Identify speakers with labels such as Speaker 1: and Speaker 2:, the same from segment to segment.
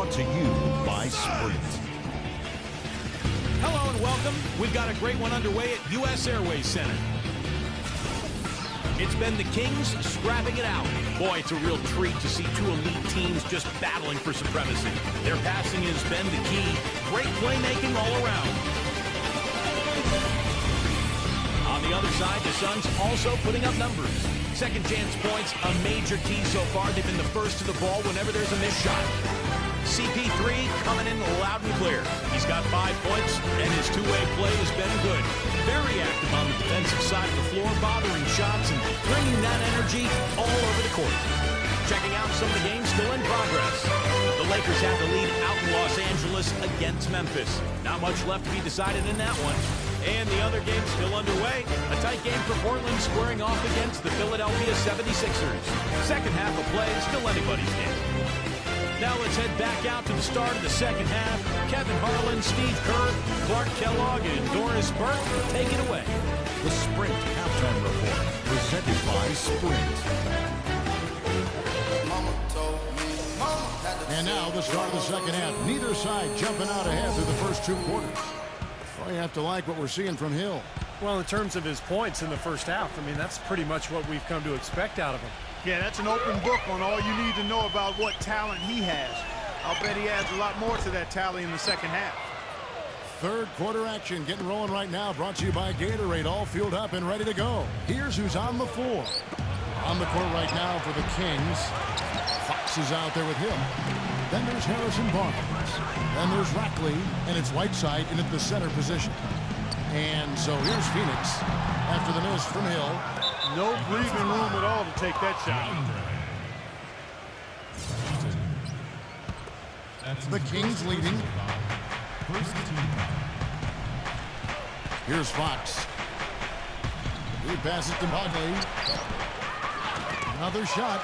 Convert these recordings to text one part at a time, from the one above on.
Speaker 1: brought to you by Sprint.
Speaker 2: Hello and welcome. We've got a great one underway at U.S. Airways Center. It's been the Kings scrapping it out. Boy, it's a real treat to see two elite teams just battling for supremacy. Their passing has been the key. Great playmaking all around. On the other side, the Suns also putting up numbers. Second chance points, a major key so far. They've been the first to the ball whenever there's a missed shot. CP3 coming in loud and clear. He's got 5 points, and his two-way play has been good. Very active on the defensive side of the floor, bothering shots and bringing that energy all over the court. Checking out some of the games still in progress. The Lakers have the lead out in Los Angeles against Memphis. Not much left to be decided in that one. And the other game still underway. A tight game for Portland squaring off against the Philadelphia 76ers. Second half of play is still anybody's game. Now let's head back out to the start of the second half. Kevin Harlan, Steve Kerr, Clark Kellogg, and Doris Burke take it away.
Speaker 1: The Sprint Halftime Report, presented by Sprint. And now the start of the second half. Neither side jumping out ahead through the first 2 quarters. Well, you have to like what we're seeing from Hill.
Speaker 3: Well, in terms of his points in the first half, I mean, that's pretty much what we've come to expect out of him.
Speaker 4: Yeah, that's an open book on all you need to know about what talent he has. I'll bet he adds a lot more to that tally in the second half.
Speaker 1: Third quarter action getting rolling right now, brought to you by Gatorade, all fueled up and ready to go. Here's who's on the floor. On the court right now for the Kings. Fox is out there with him. Then there's Harrison Barnes. Then there's Rackley, and it's Whiteside in at the center position. And so here's Phoenix after the miss from Hill.
Speaker 4: No breathing room at all to take that shot.
Speaker 1: The Kings leading. Here's Fox. He passes to Motley. Another shot.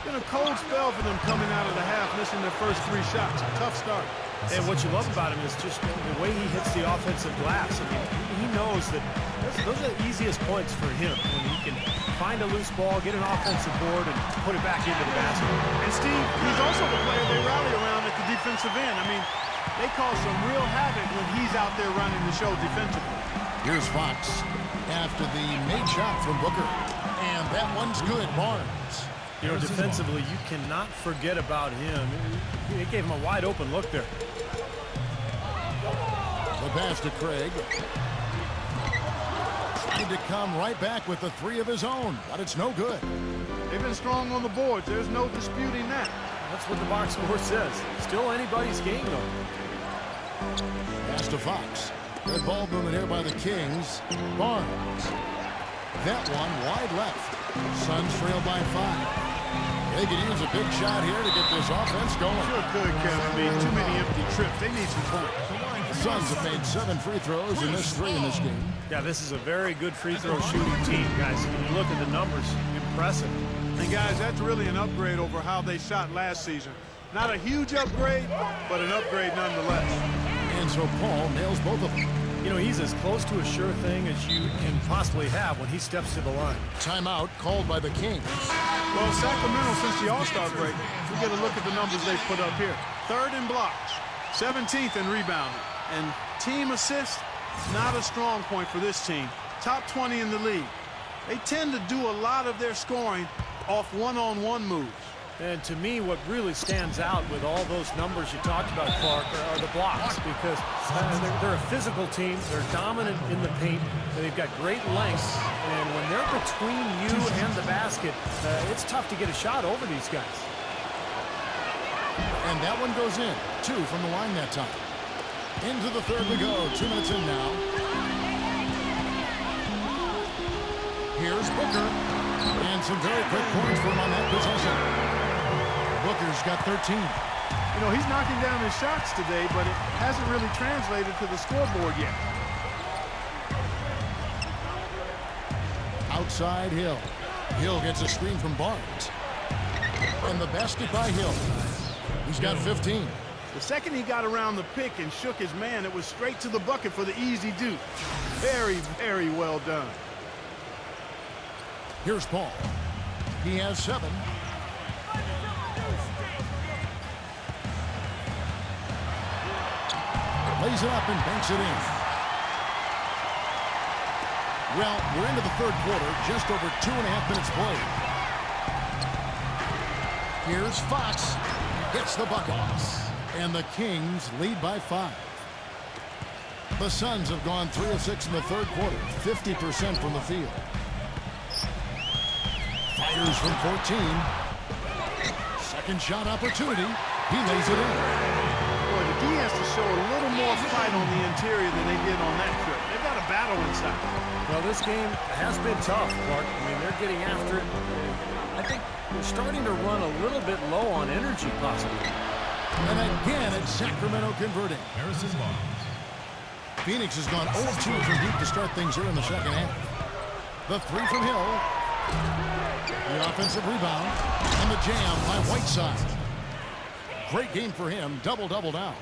Speaker 4: Been a cold spell for them coming out of the half, missing their first 3 shots. A tough start.
Speaker 3: And what you love about him is just the way he hits the offensive glass. I mean, he knows that those are the easiest points for him, when he can find a loose ball, get an offensive board, and put it back into the basket.
Speaker 4: And Steve, he's also the player they rally around at the defensive end. I mean, they cause some real havoc when he's out there running the show defensively.
Speaker 1: Here's Fox after the made shot from Booker. And that one's good, Barnes.
Speaker 3: You know, defensively, you cannot forget about him. It gave him a wide open look there.
Speaker 1: The pass to Craig. Trying to come right back with the 3 of his own, but it's no good.
Speaker 4: They've been strong on the boards. There's no disputing that.
Speaker 3: That's what the box score says. Still anybody's game, though.
Speaker 1: Pass to Fox. Good ball movement here by the Kings. Barnes. That one wide left. Suns trail by 5. They could use a big shot here to get this offense going.
Speaker 4: Sure could, Kevin. Too many empty trips. They need some points.
Speaker 1: The Suns have made 7 free throws and missed 3 in this game.
Speaker 3: Yeah, this is a very good free throw shooting team, guys. When you look at the numbers, impressive.
Speaker 4: And guys, that's really an upgrade over how they shot last season. Not a huge upgrade, but an upgrade nonetheless.
Speaker 1: And so Paul nails both of them.
Speaker 3: You know, he's as close to a sure thing as you can possibly have when he steps to the line.
Speaker 1: Timeout called by the Kings.
Speaker 4: Well, Sacramento, since the All-Star break, we get a look at the numbers they've put up here. 3rd in blocks, 17th in rebounding, and team assists, not a strong point for this team. Top 20 in the league. They tend to do a lot of their scoring off one-on-one moves.
Speaker 3: And to me, what really stands out with all those numbers you talked about, Clark, are the blocks, because they're a physical team. They're dominant in the paint. They've got great length. And when they're between you and the basket, it's tough to get a shot over these guys.
Speaker 1: And that one goes in. 2 from the line that time. Into the third we go. 2 minutes in now. Here's Booker. And some very quick points for him on that possession. Booker's got 13.
Speaker 4: You know, he's knocking down his shots today, but it hasn't really translated to the scoreboard yet.
Speaker 1: Outside Hill. Hill gets a screen from Barnes. And the basket by Hill. He's got 15.
Speaker 4: The second he got around the pick and shook his man, it was straight to the bucket for the easy deuce. Very, very well done.
Speaker 1: Here's Paul. He has 7. lays it up and banks it in. Well, we're into the third quarter, just over 2.5 minutes played. Here's Fox, hits the bucket, and the Kings lead by 5. The Suns have gone 3 of 6 in the third quarter, 50% from the field. Fires from 14. Second shot opportunity. He lays it in.
Speaker 4: Boy, the D has to show a little more fight on the interior than they did on that trip. They've got a battle inside.
Speaker 3: Well, this game has been tough, Clark. I mean, they're getting after it. I think they're starting to run a little bit low on energy, possibly.
Speaker 1: And again, it's Sacramento converting.
Speaker 5: Harrison Barnes.
Speaker 1: Phoenix has gone 0-2 from deep to start things here in the second half. The three from Hill. The offensive rebound. And the jam by Whiteside. Great game for him. Double-double now.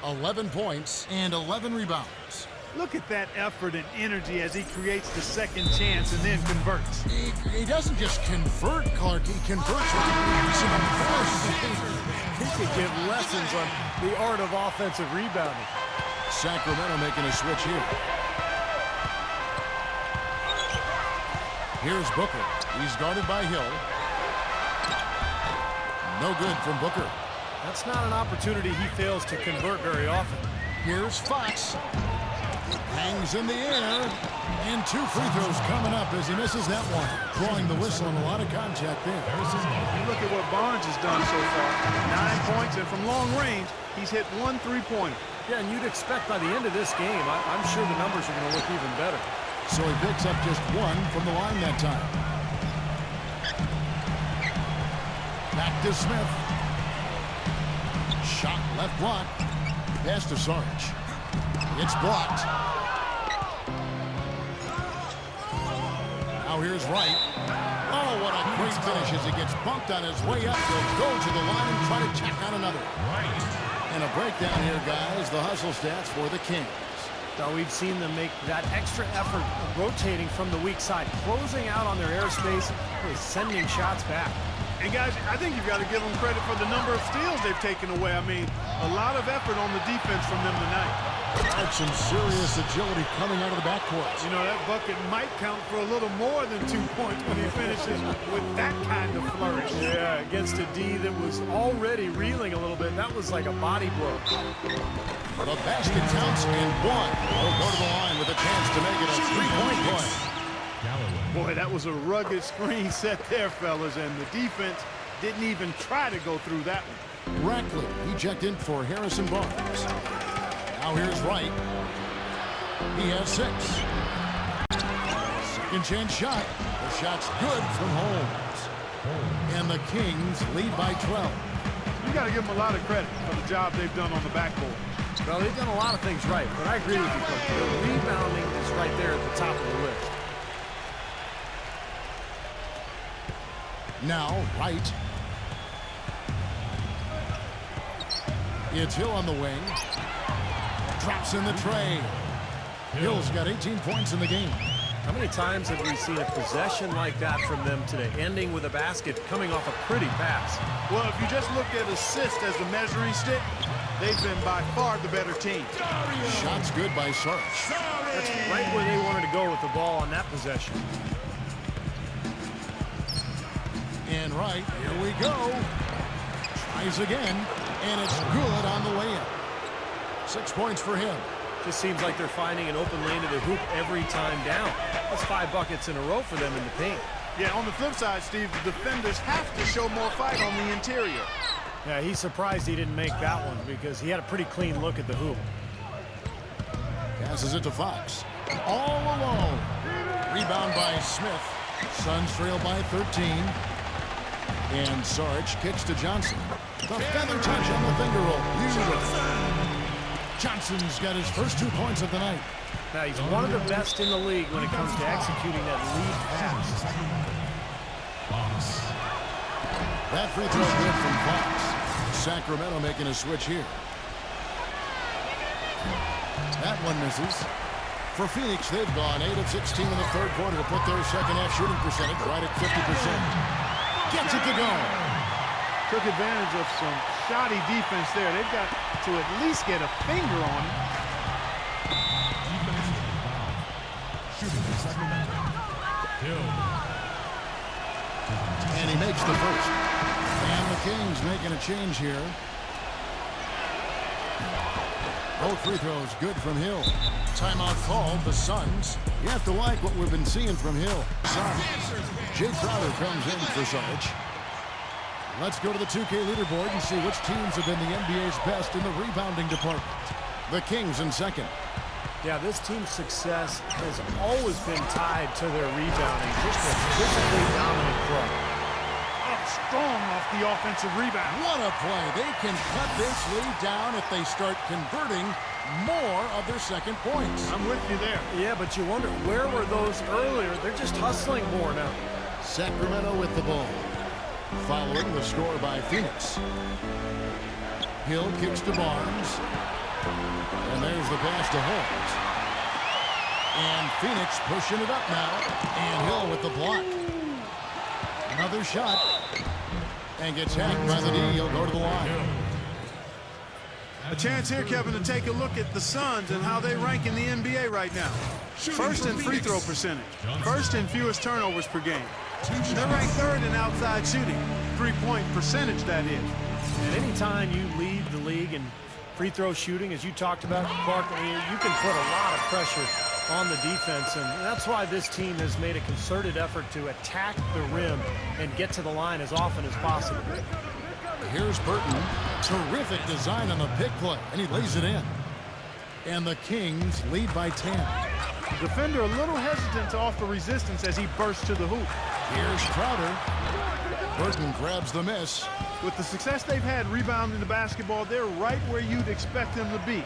Speaker 1: 11 points and 11 rebounds.
Speaker 4: Look at that effort and energy as he creates the second chance and then converts.
Speaker 1: He doesn't just convert, Clark. He converts with maximum force.
Speaker 3: He could give lessons on the art of offensive rebounding.
Speaker 1: Sacramento making a switch here. Here's Booker. He's guarded by Hill. No good from Booker.
Speaker 3: That's not an opportunity he fails to convert very often.
Speaker 1: Here's Fox. Hangs in the air. And 2 free throws coming up as he misses that one. Drawing the whistle and a lot of contact there.
Speaker 4: You look at what Barnes has done so far. 9 points, and from long range, he's hit 1 3-pointer.
Speaker 3: Yeah, and you'd expect by the end of this game, I'm sure the numbers are going to look even better.
Speaker 1: So he picks up just 1 from the line that time. Back to Smith. Shot left block. Pass to Sarge. It's blocked. Now here's Wright. Oh, what a great finish as he gets bumped on his way up. He'll go to the line and try to check on another. And a breakdown here, guys. The hustle stats for the Kings.
Speaker 3: Now we've seen them make that extra effort of rotating from the weak side, closing out on their airspace, really sending shots back.
Speaker 4: And guys, I think you've got to give them credit for the number of steals they've taken away. I mean, a lot of effort on the defense from them tonight.
Speaker 1: That's some serious agility coming out of the backcourt.
Speaker 4: You know, that bucket might count for a little more than 2 points when he finishes with that kind of flourish.
Speaker 3: Yeah, against a D that was already reeling a little bit. That was like a body blow.
Speaker 1: The basket counts and 1. He'll go to the line with a chance to make it a 3-point play.
Speaker 4: Boy, that was a rugged screen set there, fellas, and the defense didn't even try to go through that one.
Speaker 1: Rackley ejected for Harrison Barnes. Now here's Wright. He has 6. Second chance shot. The shot's good from Holmes. And the Kings lead by 12.
Speaker 4: You got to give them a lot of credit for the job they've done on the backboard.
Speaker 3: Well, they've done a lot of things right, but I agree with you, Coach. The rebounding is right there at the top of the list.
Speaker 1: Now, Wright. It's Hill on the wing. Drops in the tray. Hill's got 18 points in the game.
Speaker 3: How many times have we seen a possession like that from them today, ending with a basket coming off a pretty pass?
Speaker 4: Well, if you just look at assist as the measuring stick, they've been by far the better team.
Speaker 1: Shot's good by Sarge.
Speaker 3: That's right where they wanted to go with the ball on that possession.
Speaker 1: And Wright, here we go. Tries again, and it's good on the way in. 6 points for him.
Speaker 3: Just seems like they're finding an open lane to the hoop every time down. That's 5 buckets in a row for them in the paint.
Speaker 4: Yeah, on the flip side, Steve, the defenders have to show more fight on the interior.
Speaker 3: Yeah, he's surprised he didn't make that one because he had a pretty clean look at the hoop.
Speaker 1: Passes it to Fox. All alone. Rebound by Smith. Suns trail by 13. And Sarge kicks to Johnson. The feather touch on the finger roll. Beautiful. Johnson's got his first 2 points of the night.
Speaker 3: Now, he's one of the best in the league when it comes to executing that lead pass.
Speaker 1: That free throw good from Fox. Sacramento making a switch here. That one misses. For Phoenix, they've gone 8 of 16 in the third quarter to put their second half shooting percentage right at 50%. Gets it to go.
Speaker 4: Took advantage of some shoddy defense there. They've got to at least get a finger on him.
Speaker 1: makes the first. And the Kings making a change here. Both free throws good from Hill. Timeout called, the Suns. You have to like what we've been seeing from Hill. Suns. Jay Crowder comes in for Sarge. Let's go to the 2K leaderboard and see which teams have been the NBA's best in the rebounding department. The Kings in second.
Speaker 3: Yeah, this team's success has always been tied to their rebounding. Just a physically dominant club.
Speaker 4: Up strong off the offensive rebound.
Speaker 1: What a play. They can cut this lead down if they start converting more of their second points.
Speaker 4: I'm with you there.
Speaker 3: Yeah, but you wonder, where were those earlier? They're just hustling more now.
Speaker 1: Sacramento with the ball. Following the score by Phoenix. Hill kicks to Barnes. And there's the pass to Holmes. And Phoenix pushing it up now. And Hill with the block. Another shot. And gets hacked by the D. He'll go to the line.
Speaker 4: A chance here, Kevin, to take a look at the Suns and how they rank in the NBA right now. First in free throw percentage. First in fewest turnovers per game. They're ranked third in outside shooting. Three-point percentage, that is.
Speaker 3: And anytime you lead the league in free throw shooting, as you talked about, Clark, I mean, you can put a lot of pressure on the defense, and that's why this team has made a concerted effort to attack the rim and get to the line as often as possible.
Speaker 1: Here's Burton. Terrific design on the pick play, and he lays it in. And the Kings lead by 10.
Speaker 4: The defender a little hesitant to offer resistance as he bursts to the hoop.
Speaker 1: Here's Crowder. Burton grabs the miss.
Speaker 4: With the success they've had rebounding the basketball, they're right where you'd expect them to be.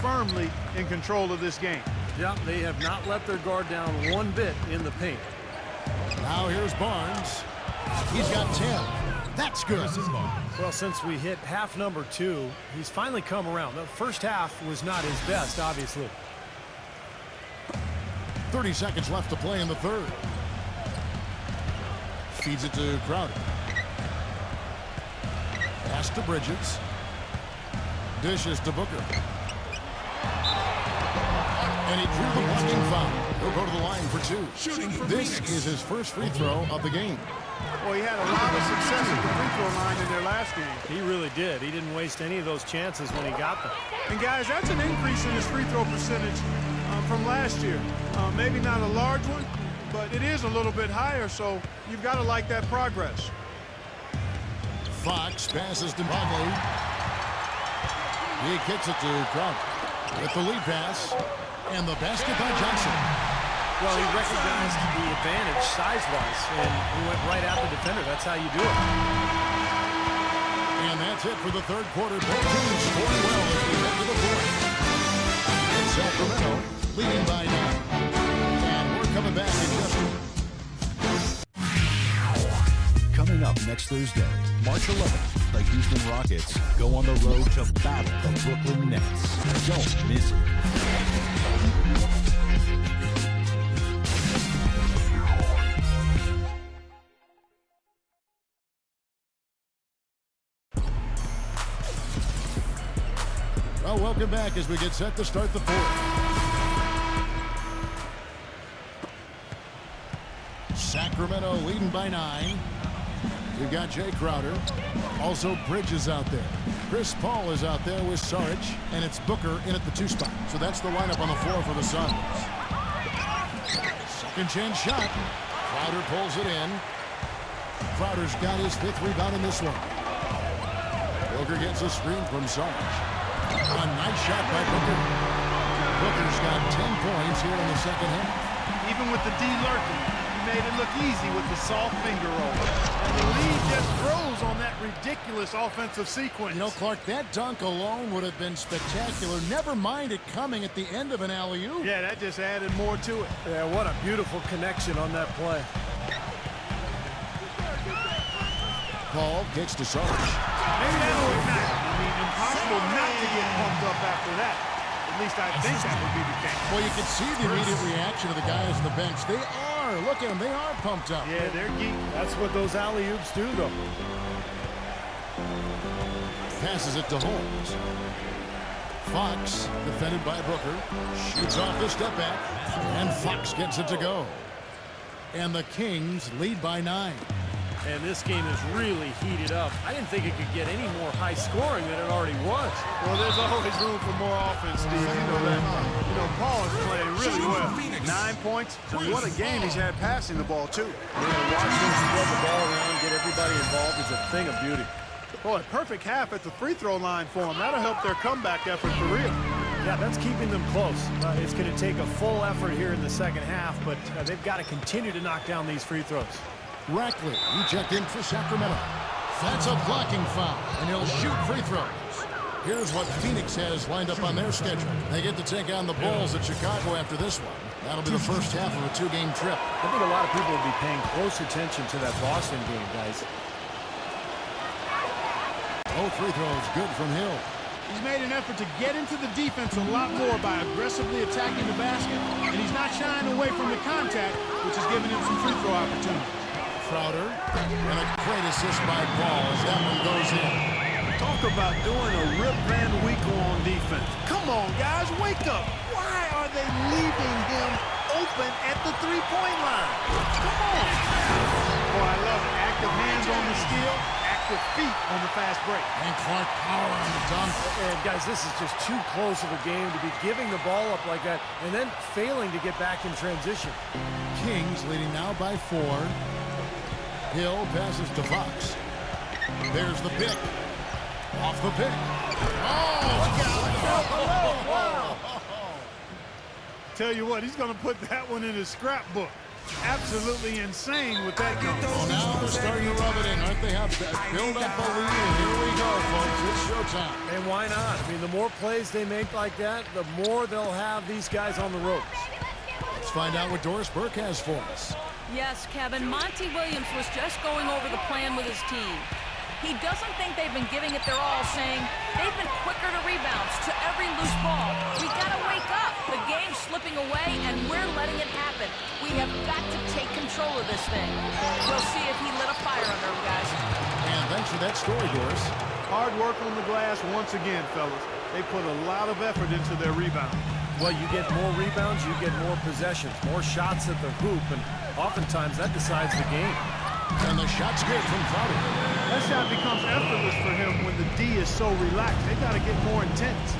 Speaker 4: Firmly in control of this game.
Speaker 3: Yeah, they have not let their guard down one bit in the paint.
Speaker 1: Now here's Barnes. He's got 10. That's good.
Speaker 3: Well, since we hit half number 2, he's finally come around. The first half was not his best, obviously.
Speaker 1: 30 seconds left to play in the third. Feeds it to Crowder. Pass to Bridges. Dishes to Booker. And he drew the blocking foul. He'll go to the line for 2. This is his first free throw of the game.
Speaker 4: Well, he had a lot of success at the free throw line in their last game.
Speaker 3: He really did. He didn't waste any of those chances when he got them.
Speaker 4: And, guys, that's an increase in his free throw percentage from last year. Maybe not a large one, but it is a little bit higher, so you've got to like that progress.
Speaker 1: Fox passes to Mobley. He kicks it to Crowder. With the lead pass. And the basket by Johnson.
Speaker 3: Well, he recognized the advantage size-wise, and he went right at the defender. That's how you do it.
Speaker 1: And that's it for the third quarter. Both teams scoring well as we head to the fourth. And Sacramento leading by 9. And we're coming back in just a minute.
Speaker 5: Coming up next Thursday, March 11th, the Houston Rockets go on the road to battle the Brooklyn Nets. Don't miss it.
Speaker 1: Well, welcome back as we get set to start the fourth. Sacramento leading by 9. We've got Jay Crowder. Also Bridges out there. Chris Paul is out there with Sarge. And it's Booker in at the 2 spot. So that's the lineup on the floor for the Suns. Second chance shot. Crowder pulls it in. Crowder's got his 5th rebound in this one. Booker gets a screen from Sarge. A nice shot by Booker. Booker's got 10 points here in the second half.
Speaker 4: Even with the D lurking, he made it look easy with the soft finger roll. And the lead just grows on that ridiculous offensive sequence.
Speaker 1: You know, Clark, that dunk alone would have been spectacular. Never mind it coming at the end of an alley-oop.
Speaker 4: Yeah, that just added more to it.
Speaker 3: Yeah, what a beautiful connection on that play.
Speaker 1: Paul kicks to Sarge.
Speaker 4: Maybe that'll ignite. I mean, impossible not to get pumped up after that. At least I think that would be the case.
Speaker 1: Well, you can see the immediate reaction of the guys on the bench. They are. Look at them. They are pumped up.
Speaker 4: Yeah, they're geek.
Speaker 3: That's what those alley-oops do, though.
Speaker 1: Passes it to Holmes. Fox, defended by Booker, shoots off the step back, and Fox gets it to go. And the Kings lead by 9.
Speaker 3: And this game is really heated up. I didn't think it could get any more high scoring than it already was.
Speaker 4: Well, there's always room for more offense, Steve. You know that. You know, Paul is playing really well. 9 points. And what a game he's had passing the ball, too.
Speaker 3: Yeah, watch them spread the ball around, get everybody involved is a thing of beauty.
Speaker 4: Boy, perfect half at the free throw line for him. That'll help their comeback effort for real.
Speaker 3: Yeah, that's keeping them close. It's going to take a full effort here in the second half, but they've got to continue to knock down these free throws.
Speaker 1: Rackley, he checked in for Sacramento. That's a blocking foul, and he'll shoot free throws. Here's what Phoenix has lined up on their schedule. They get to take on the Bulls at Chicago after this one. That'll be the first half of a 2-game trip.
Speaker 3: I think a lot of people will be paying close attention to that Boston game, guys.
Speaker 1: Both free throws good from Hill.
Speaker 4: He's made an effort to get into the defense a lot more by aggressively attacking the basket, and he's not shying away from the contact, which is giving him some free throw opportunities.
Speaker 1: Crowder, and a great assist by Paul as that one goes in.
Speaker 4: Talk about doing a Rip Van Winkle on defense. Come on, guys, wake up. Why are they leaving him open at the three-point line? Come on. Boy, I love it. Active hands on the steal, active feet on the fast break.
Speaker 1: And Clark power on the dunk.
Speaker 3: And guys, this is just too close of a game to be giving the ball up like that and then failing to get back in transition.
Speaker 1: Kings leading now by 4. Hill passes to Fox. There's the pick. Off the pick. Oh, wow.
Speaker 4: Tell you what, he's going to put that one in his scrapbook. Absolutely insane with that gun.
Speaker 1: Well, now they're starting to rub it in, aren't they? Build up a lead, and here we go, folks. It's showtime.
Speaker 3: And why not? I mean, the more plays they make like that, the more they'll have these guys on the ropes.
Speaker 1: Let's find out what Doris Burke has for us.
Speaker 6: Yes, Kevin, Monty Williams was just going over the plan with his team. He doesn't think they've been giving it their all, saying they've been quicker to rebounds, to every loose ball. We gotta wake up. The game's slipping away, and we're letting it happen. We have got to take control of this thing. We'll see if he lit a fire under him, guys.
Speaker 1: And thanks for that story, Doris.
Speaker 4: Hard work on the glass once again, fellas. They put a lot of effort into their rebound.
Speaker 3: Well, you get more rebounds, you get more possessions, more shots at the hoop, and oftentimes that decides the game.
Speaker 1: And the shot's good from Crowder.
Speaker 4: That shot becomes effortless for him when the D is so relaxed. They got to get more intense.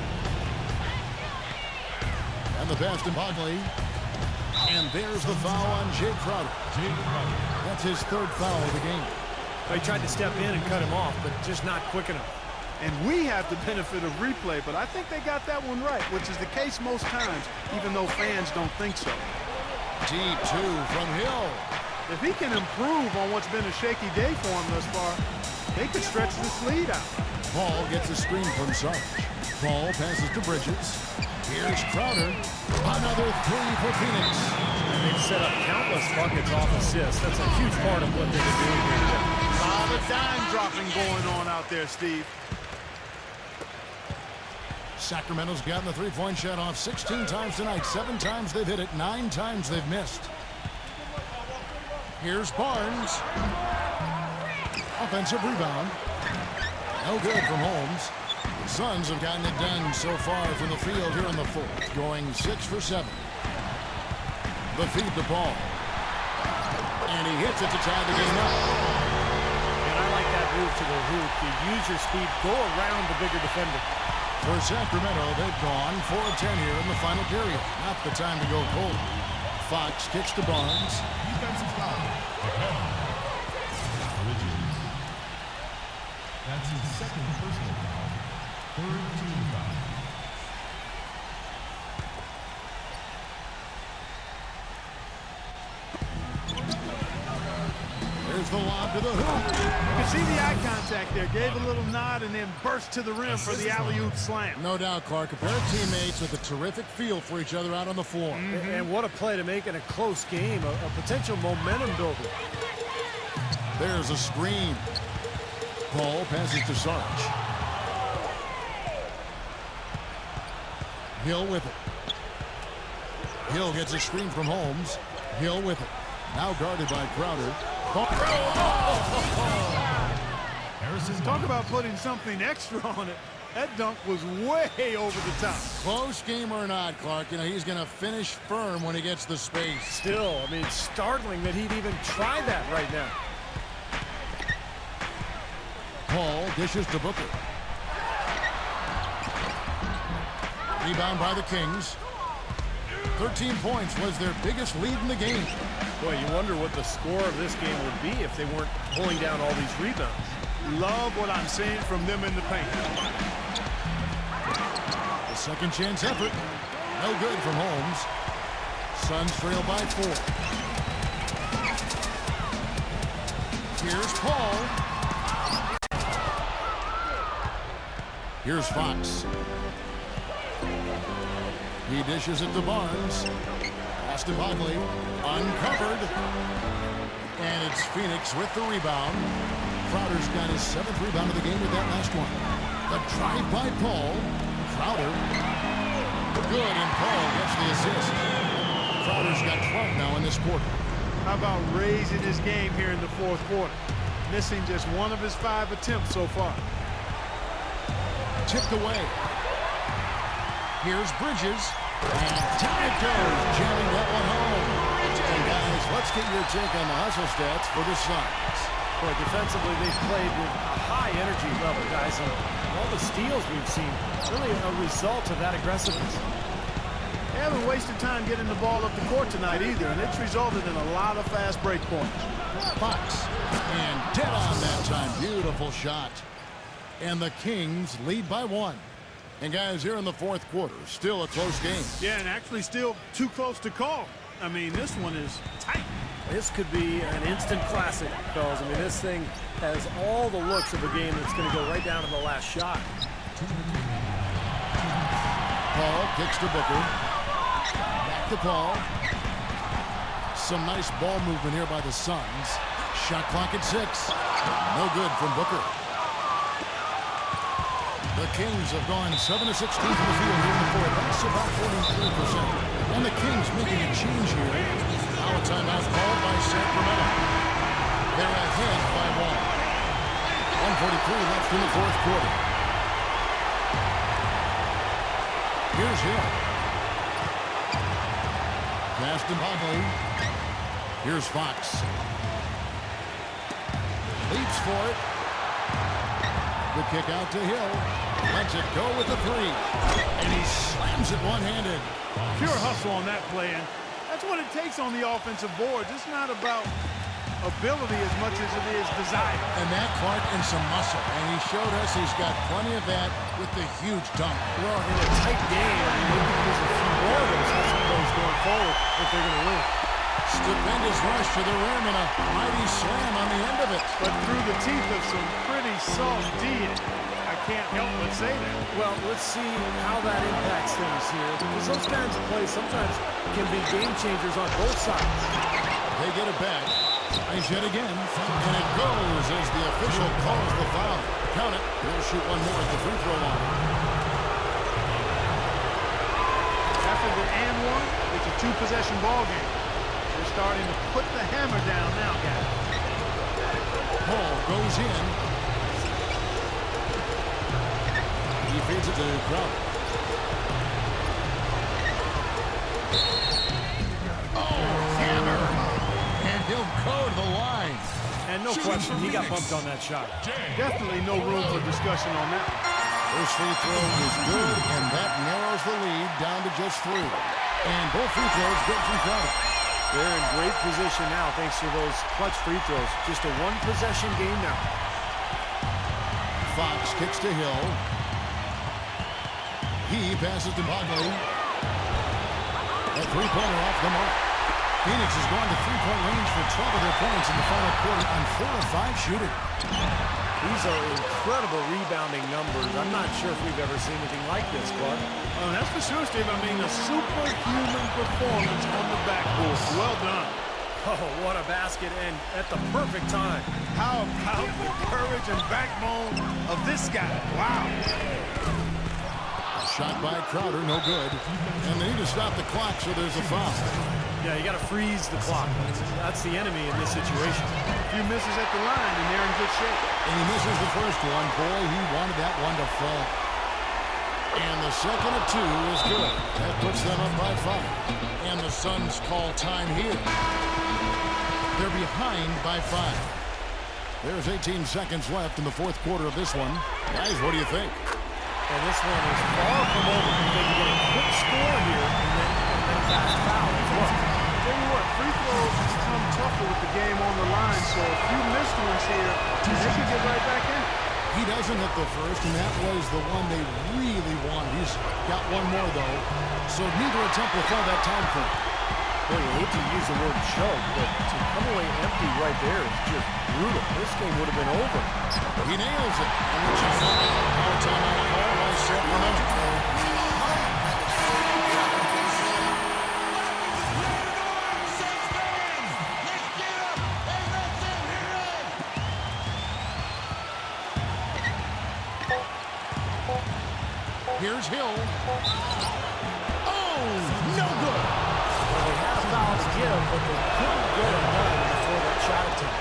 Speaker 1: And the pass to Bogley. And there's the foul on Jay Crowder. That's his 3rd foul of the game.
Speaker 3: He tried to step in and cut him off, but just not quick enough.
Speaker 4: And we have the benefit of replay, but I think they got that one right, which is the case most times, even though fans don't think so.
Speaker 1: Deep 2 from Hill.
Speaker 4: If he can improve on what's been a shaky day for him thus far, they could stretch this lead out.
Speaker 1: Paul gets a screen from Sarge. Paul passes to Bridges. Here's Crowder. Another 3 for Phoenix.
Speaker 3: And they've set up countless buckets off assists. That's a huge part of what they've been doing here today.
Speaker 4: A lot of dime dropping going on out there, Steve.
Speaker 1: Sacramento's gotten the 3-point shot off 16 times tonight. 7 times they've hit it. 9 times they've missed. Here's Barnes. Offensive rebound. No good from Holmes. The Suns have gotten it done so far from the field here in the 4th, going 6 for 7. The feed to Paul. And he hits it to tie the game up.
Speaker 3: And I like that move to the hoop. You use your speed, go around the bigger defender.
Speaker 1: For Sacramento, they've gone 4 of 10 here in the final period. Not the time to go cold. Fox kicks to Barnes.
Speaker 7: Defensive foul. That's his 2nd personal foul. 3rd team foul.
Speaker 1: There's the lob to the hoop.
Speaker 4: You can see the eye contact there. Gave a little nod and then burst to the rim for the alley-oop slam.
Speaker 1: No doubt, Clark. A pair of teammates with a terrific feel for each other out on the floor.
Speaker 3: And what a play to make in a close game, a potential momentum builder.
Speaker 1: There's a screen. Paul passes to Sarge. Hill with it. Hill gets a screen from Holmes. Hill with it. Now guarded by Crowder.
Speaker 4: Talk about putting something extra on it. That dunk was way over the top.
Speaker 1: Close game or not, Clark, you know, he's going to finish firm when he gets the space.
Speaker 3: Still, I mean, it's startling that he'd even try that right now.
Speaker 1: Paul dishes to Booker. Rebound by the Kings. 13 points was their biggest lead in the game.
Speaker 3: Boy, you wonder what the score of this game would be if they weren't pulling down all these rebounds.
Speaker 4: Love what I'm seeing from them in the paint.
Speaker 1: The second chance effort. No good from Holmes. Suns trail by 4. Here's Paul. Here's Fox. He dishes it to Barnes. Austin Bagley uncovered. And it's Phoenix with the rebound. Crowder's got his 7th rebound of the game with that last one. The drive by Paul. Crowder. Good, and Paul gets the assist. Crowder's got 12 now in this quarter.
Speaker 4: How about raising his game here in the 4th quarter? Missing just 1 of his 5 attempts so far.
Speaker 1: Tipped away. Here's Bridges. And down it goes, jamming that one home. And guys, let's get your take on the hustle stats for the Suns.
Speaker 3: Boy, defensively, they've played with a high energy level, guys. And all the steals we've seen, really a result of that aggressiveness.
Speaker 4: They haven't wasted time getting the ball up the court tonight either, and it's resulted in a lot of fast break points.
Speaker 1: Fox. And dead on that time. Beautiful shot. And the Kings lead by 1. And guys, here in the 4th quarter, still a close game.
Speaker 4: Yeah, and actually still too close to call. I mean, this one is tight.
Speaker 3: This could be an instant classic, fellas. I mean, this thing has all the looks of a game that's going to go right down to the last shot.
Speaker 1: Paul kicks to Booker. Back to Paul. Some nice ball movement here by the Suns. Shot clock at 6. No good from Booker. The Kings have gone 7 of 16 from the field here in the 4th. That's about 43%. And the Kings making a change here. Now a timeout called by Sacramento. They're ahead by 1. 1:43 left in the 4th quarter. Here's Hill. Pass to Bagley. Here's Fox. Leaps for it. The kick out to Hill. Lets it go with the 3. And he slams it one-handed.
Speaker 4: Pure hustle on that play, and that's what it takes on the offensive boards. It's not about ability as much as it is desire.
Speaker 1: And that Clark and some muscle. And he showed us he's got plenty of that with the huge dunk.
Speaker 3: Well, in a tight game, I mean, maybe there's a few more of those hustle plays going forward if they're going to win.
Speaker 1: Stupendous rush to the rim and a mighty slam on the end of it.
Speaker 4: But through the teeth of some pretty soft D. I can't help but say that.
Speaker 3: Well, let's see how that impacts things here, because those kinds of plays sometimes can be game changers on both sides.
Speaker 1: They get it back. Nice hit again. And it goes as the official calls the foul. Count it. He'll shoot one more at the free throw line.
Speaker 4: After the and one, it's a 2-possession ball game. They're starting to put the hammer down now, guys.
Speaker 1: Paul goes in. He feeds it to Crowder. Oh, hammer. And he'll go to the line.
Speaker 3: And no question, he got bumped on that shot.
Speaker 4: Definitely no room for discussion on that one.
Speaker 1: First free throw is good, and that narrows the lead down to just 3. And both free throws good from Crowder.
Speaker 3: They're in great position now thanks to those clutch free throws. Just a 1-possession game now.
Speaker 1: Fox kicks to Hill. He passes to Bagley. A three-pointer off the mark. Phoenix has gone to three-point range for 12 of their points in the final quarter on 4 of 5 shooting.
Speaker 3: These are incredible rebounding numbers. I'm not sure if we've ever seen anything like this, Clark.
Speaker 4: Oh, that's for sure, Steve. I mean, a superhuman performance on the backboard. Well done.
Speaker 3: Oh, what a basket, and at the perfect time.
Speaker 4: How about the courage and backbone of this guy? Wow.
Speaker 1: Shot by Crowder, no good. And they need to stop the clock, so there's a foul.
Speaker 3: Yeah, you got to freeze the clock. That's the enemy in this situation.
Speaker 4: A few misses at the line, and they're in good shape.
Speaker 1: And he misses the first one. Boy, he wanted that one to fall. And the second of 2 is good. That puts them up by 5. And the Suns call time here. They're behind by 5. There's 18 seconds left in the fourth quarter of this one. Guys, what do you think?
Speaker 3: And this one is far from over. They can get a quick score here and then fast foul as well.
Speaker 4: Tell you what, free throws become tougher with the game on the line, so a few missed ones here, and they can get right back in.
Speaker 1: He doesn't hit the first, and that was the one they really wanted. He's got one more, though, so neither attempt will fill that time frame.
Speaker 3: Well, you hate to use the word choke, but to come away empty right there is just brutal. This game would have been over.
Speaker 1: He nails it. And it's a foul timeout call by Sacramento. Here's Hill. Oh, no good.
Speaker 3: Well, they had a foul to give, but they couldn't get it done before that shot attempt.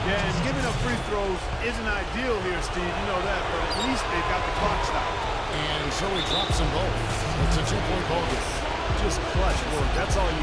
Speaker 4: Yeah, and giving up free throws isn't ideal here, Steve. You know that, but at least they've got the clock stopped.
Speaker 1: And so he drops them both. It's a 2-point ball game.
Speaker 3: Just clutch work. That's all you